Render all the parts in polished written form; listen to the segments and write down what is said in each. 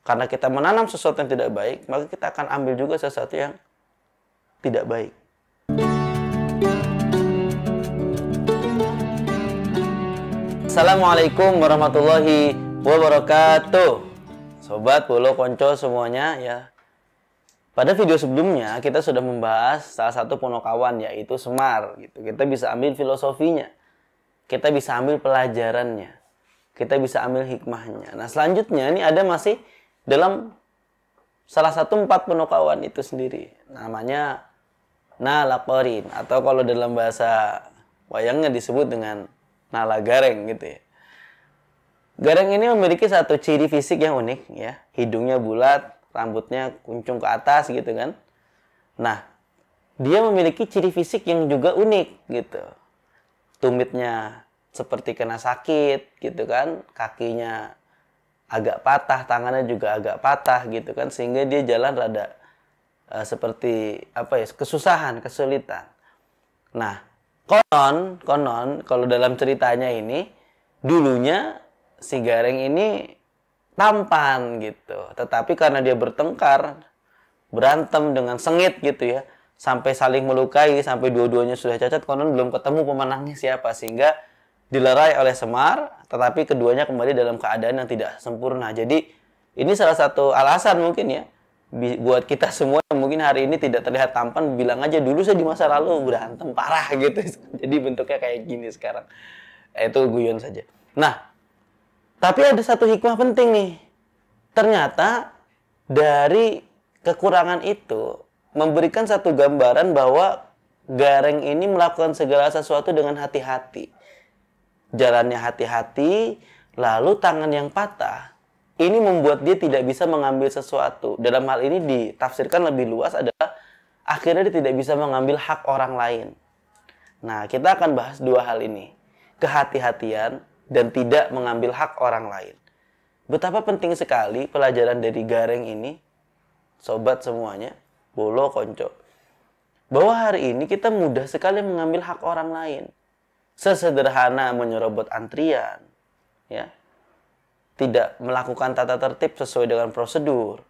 Karena kita menanam sesuatu yang tidak baik, maka kita akan ambil juga sesuatu yang tidak baik. Assalamualaikum warahmatullahi wabarakatuh. Sobat Bolo Konco semuanya ya. Pada video sebelumnya kita sudah membahas salah satu Ponokawan, yaitu Semar gitu. Kita bisa ambil filosofinya. Kita bisa ambil pelajarannya. Kita bisa ambil hikmahnya. Nah, selanjutnya ini ada masih dalam salah satu 4 Ponokawan itu sendiri. Namanya Nalakorin, atau kalau dalam bahasa wayangnya disebut dengan Nala Gareng gitu ya. Gareng ini memiliki satu ciri fisik yang unik ya. Hidungnya bulat, rambutnya kuncung ke atas gitu kan. Nah, dia memiliki ciri fisik yang juga unik gitu. Tumitnya seperti kena sakit gitu kan. Kakinya agak patah, tangannya juga agak patah gitu kan, sehingga dia jalan rada seperti apa ya, kesusahan, kesulitan. Nah, konon kalau dalam ceritanya ini dulunya si Gareng ini tampan gitu, tetapi karena dia bertengkar, berantem dengan sengit gitu ya, sampai saling melukai, sampai dua-duanya sudah cacat, konon belum ketemu pemenangnya siapa, sehingga dilerai oleh Semar, tetapi keduanya kembali dalam keadaan yang tidak sempurna. Jadi ini salah satu alasan mungkin ya buat kita semua yang mungkin hari ini tidak terlihat tampan, bilang aja dulu saya di masa lalu berantem parah gitu. Jadi bentuknya kayak gini sekarang. Itu guyon saja. Nah, tapi ada satu hikmah penting nih. Ternyata dari kekurangan itu memberikan satu gambaran bahwa Gareng ini melakukan segala sesuatu dengan hati-hati. Jalannya hati-hati, lalu tangan yang patah, ini membuat dia tidak bisa mengambil sesuatu. Dalam hal ini ditafsirkan lebih luas adalah akhirnya dia tidak bisa mengambil hak orang lain. Nah, kita akan bahas dua hal ini. Kehati-hatian dan tidak mengambil hak orang lain. Betapa penting sekali pelajaran dari Gareng ini, sobat semuanya, Bolo Konco. Bahwa hari ini kita mudah sekali mengambil hak orang lain. Sesederhana menyerobot antrian, ya, tidak melakukan tata tertib sesuai dengan prosedur,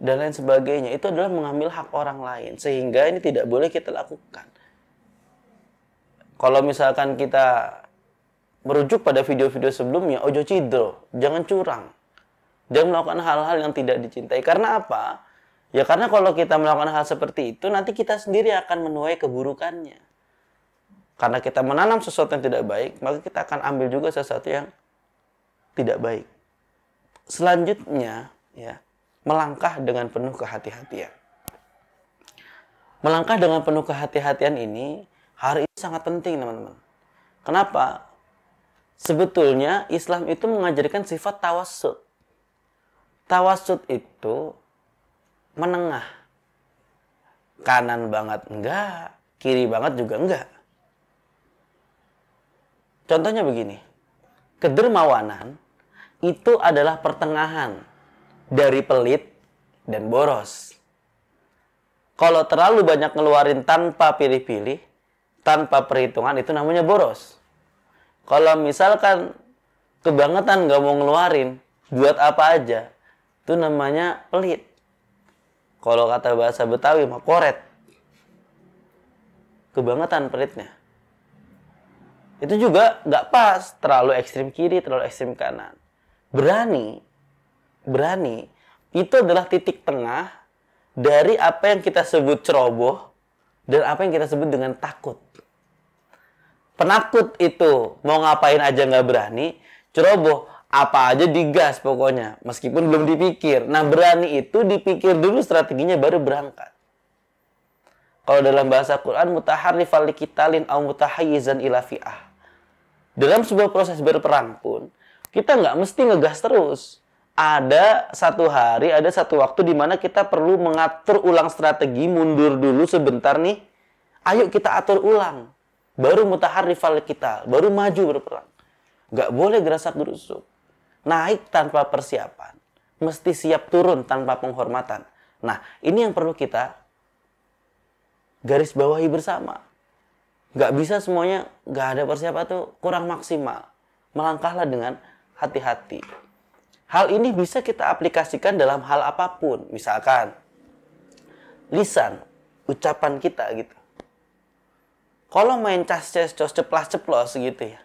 dan lain sebagainya. Itu adalah mengambil hak orang lain, sehingga ini tidak boleh kita lakukan. Kalau misalkan kita merujuk pada video-video sebelumnya, ojo cidro, jangan curang, jangan melakukan hal-hal yang tidak dicintai. Karena apa? Ya karena kalau kita melakukan hal seperti itu, nanti kita sendiri akan menuai keburukannya. Karena kita menanam sesuatu yang tidak baik, maka kita akan ambil juga sesuatu yang tidak baik. Selanjutnya, ya, melangkah dengan penuh kehati-hatian. Melangkah dengan penuh kehati-hatian ini hari ini sangat penting, teman-teman. Kenapa? Sebetulnya Islam itu mengajarkan sifat tawassut. Tawassut itu menengah. Kanan banget enggak, kiri banget juga enggak. Contohnya begini, kedermawanan itu adalah pertengahan dari pelit dan boros. Kalau terlalu banyak ngeluarin tanpa pilih-pilih, tanpa perhitungan, itu namanya boros. Kalau misalkan kebangetan gak mau ngeluarin, buat apa aja, itu namanya pelit. Kalau kata bahasa Betawi mah koret. Kebangetan pelitnya. Itu juga nggak pas, terlalu ekstrim kiri, terlalu ekstrim kanan. Berani, itu adalah titik tengah dari apa yang kita sebut ceroboh dan apa yang kita sebut dengan takut. Penakut itu mau ngapain aja nggak berani, ceroboh apa aja digas pokoknya, meskipun belum dipikir. Nah, berani itu dipikir dulu strateginya baru berangkat. Kalau dalam bahasa Quran, mutaharrifal liqitalin au mutahayyizan ila fi'ah. Dalam sebuah proses berperang pun, kita nggak mesti ngegas terus. Ada satu hari, ada satu waktu di mana kita perlu mengatur ulang strategi, mundur dulu sebentar nih. Ayo kita atur ulang. Baru mutaharrifal liqital, baru maju berperang. Nggak boleh gerasak-gerusuk. Naik tanpa persiapan. Mesti siap turun tanpa penghormatan. Nah, ini yang perlu kita garis bawahi bersama. Nggak bisa semuanya, nggak ada persiapan tuh kurang maksimal. Melangkahlah dengan hati-hati. Hal ini bisa kita aplikasikan dalam hal apapun. Misalkan, lisan, ucapan kita gitu. Kalau main cas-cas-cos, ceplas-ceplos gitu ya.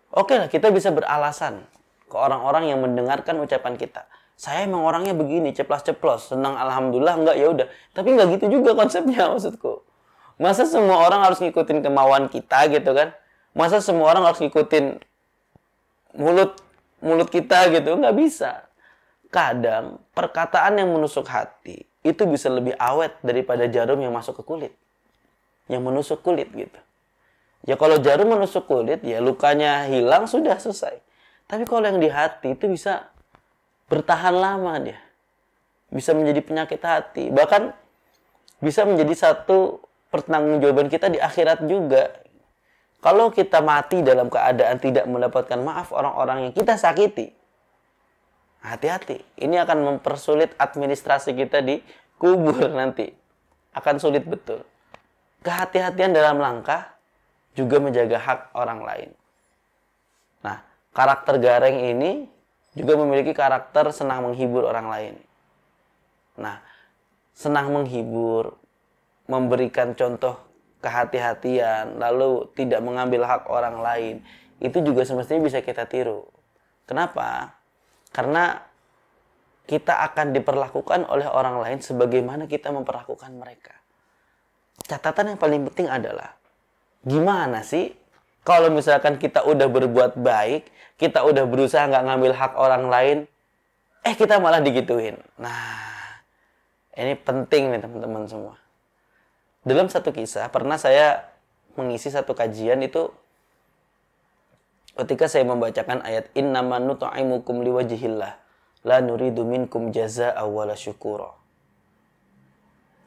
Oke lah, kita bisa beralasan ke orang-orang yang mendengarkan ucapan kita. Saya emang orangnya begini, ceplas-ceplos, senang alhamdulillah, enggak ya udah. Tapi enggak gitu juga konsepnya maksudku. Masa semua orang harus ngikutin kemauan kita gitu kan? Masa semua orang harus ngikutin mulut kita gitu? Nggak bisa. Kadang perkataan yang menusuk hati itu bisa lebih awet daripada jarum yang masuk ke kulit. Yang menusuk kulit gitu. Ya kalau jarum menusuk kulit, ya lukanya hilang, sudah selesai. Tapi kalau yang di hati itu bisa bertahan lama dia. Bisa menjadi penyakit hati. Bahkan bisa menjadi satu pertanggungjawaban kita di akhirat juga. Kalau kita mati dalam keadaan tidak mendapatkan maaf orang-orang yang kita sakiti, hati-hati. Ini akan mempersulit administrasi kita di kubur nanti. Akan sulit betul. Kehati-hatian dalam langkah juga menjaga hak orang lain. Nah, karakter Gareng ini juga memiliki karakter senang menghibur orang lain. Nah, senang menghibur, memberikan contoh kehati-hatian, lalu tidak mengambil hak orang lain, itu juga semestinya bisa kita tiru. Kenapa? Karena kita akan diperlakukan oleh orang lain sebagaimana kita memperlakukan mereka. Catatan yang paling penting adalah, gimana sih kalau misalkan kita udah berbuat baik, kita udah berusaha nggak ngambil hak orang lain, kita malah digituin. Nah, ini penting nih teman-teman semua. Dalam satu kisah, pernah saya mengisi satu kajian itu ketika saya membacakan ayat innama nut'imukum liwajhillah la nuridu minkum jazaa'a wala syukura.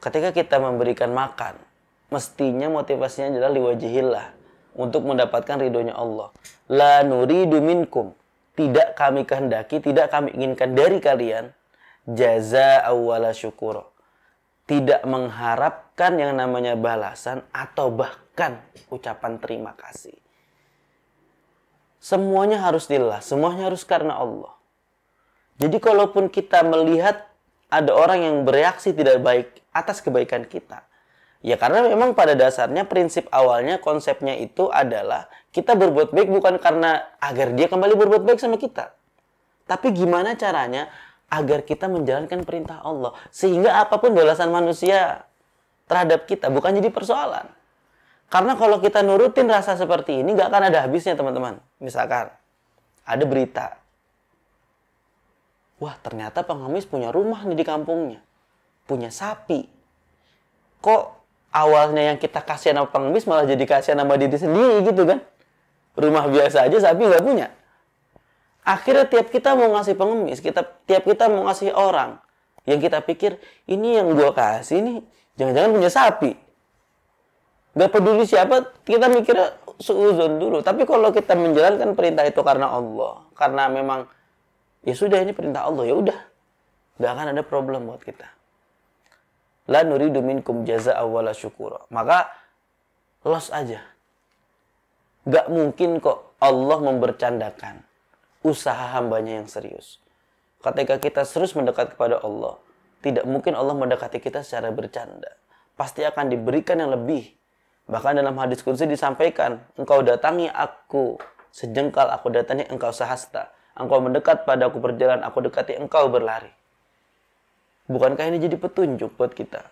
Ketika kita memberikan makan, mestinya motivasinya adalah liwajhillah, untuk mendapatkan ridhonya Allah. La nuridu minkum, tidak kami kehendaki, tidak kami inginkan dari kalian jazaa'a wala syukura. Tidak mengharapkan yang namanya balasan atau bahkan ucapan terima kasih. Semuanya harus lillah, semuanya harus karena Allah. Jadi kalaupun kita melihat ada orang yang bereaksi tidak baik atas kebaikan kita, ya karena memang pada dasarnya prinsip awalnya konsepnya itu adalah kita berbuat baik bukan karena agar dia kembali berbuat baik sama kita. Tapi gimana caranya agar kita menjalankan perintah Allah. Sehingga apapun balasan manusia terhadap kita bukan jadi persoalan. Karena kalau kita nurutin rasa seperti ini, nggak akan ada habisnya teman-teman. Misalkan, ada berita. Wah, ternyata pengemis punya rumah nih di kampungnya. Punya sapi. Kok awalnya yang kita kasihan sama pengemis malah jadi kasihan sama diri sendiri gitu kan? Rumah biasa aja sapi nggak punya. Akhirnya tiap kita mau ngasih pengemis, tiap kita mau ngasih orang yang kita pikir, ini yang gua kasih nih, jangan-jangan punya sapi. Gak peduli siapa, kita mikirnya suuzon dulu. Tapi kalau kita menjalankan perintah itu karena Allah, karena memang, ya sudah ini perintah Allah, ya udah. Gak akan ada problem buat kita. La nuridu minkum jazaa'a wala syukura. Maka, los aja. Gak mungkin kok Allah membercandakan usaha hambanya yang serius. Ketika kita terus mendekat kepada Allah, tidak mungkin Allah mendekati kita secara bercanda. Pasti akan diberikan yang lebih. Bahkan dalam hadis qudsi disampaikan, engkau datangi aku sejengkal, aku datangi engkau sehasta. Engkau mendekat padaku berjalan, aku dekati engkau berlari. Bukankah ini jadi petunjuk buat kita?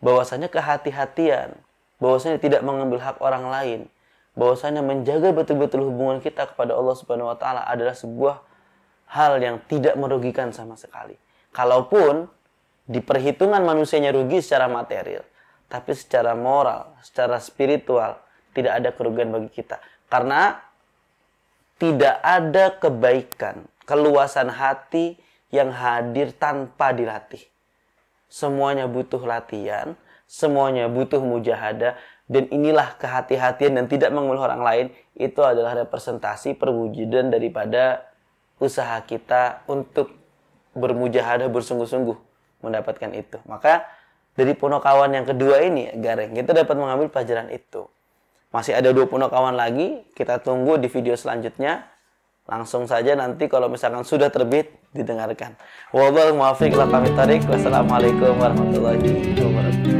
Bahwasanya kehati-hatian, bahwasanya tidak mengambil hak orang lain, bahwasanya menjaga betul-betul hubungan kita kepada Allah Subhanahu wa taala adalah sebuah hal yang tidak merugikan sama sekali. Kalaupun di perhitungan manusianya rugi secara material, tapi secara moral, secara spiritual tidak ada kerugian bagi kita. Karena tidak ada kebaikan, keluasan hati yang hadir tanpa dilatih. Semuanya butuh latihan, semuanya butuh mujahadah. Dan inilah kehati-hatian dan tidak mengeluh orang lain. Itu adalah representasi perwujudan daripada usaha kita untuk bermujahadah, bersungguh-sungguh mendapatkan itu. Maka dari Punokawan yang kedua ini, Gareng, kita dapat mengambil pelajaran itu. Masih ada 2 Punokawan lagi. Kita tunggu di video selanjutnya. langsung saja nanti kalau misalkan sudah terbit didengarkan. Wallahul muwaffiq ila aqwamit thoriq. Wassalamualaikum warahmatullahi wabarakatuh.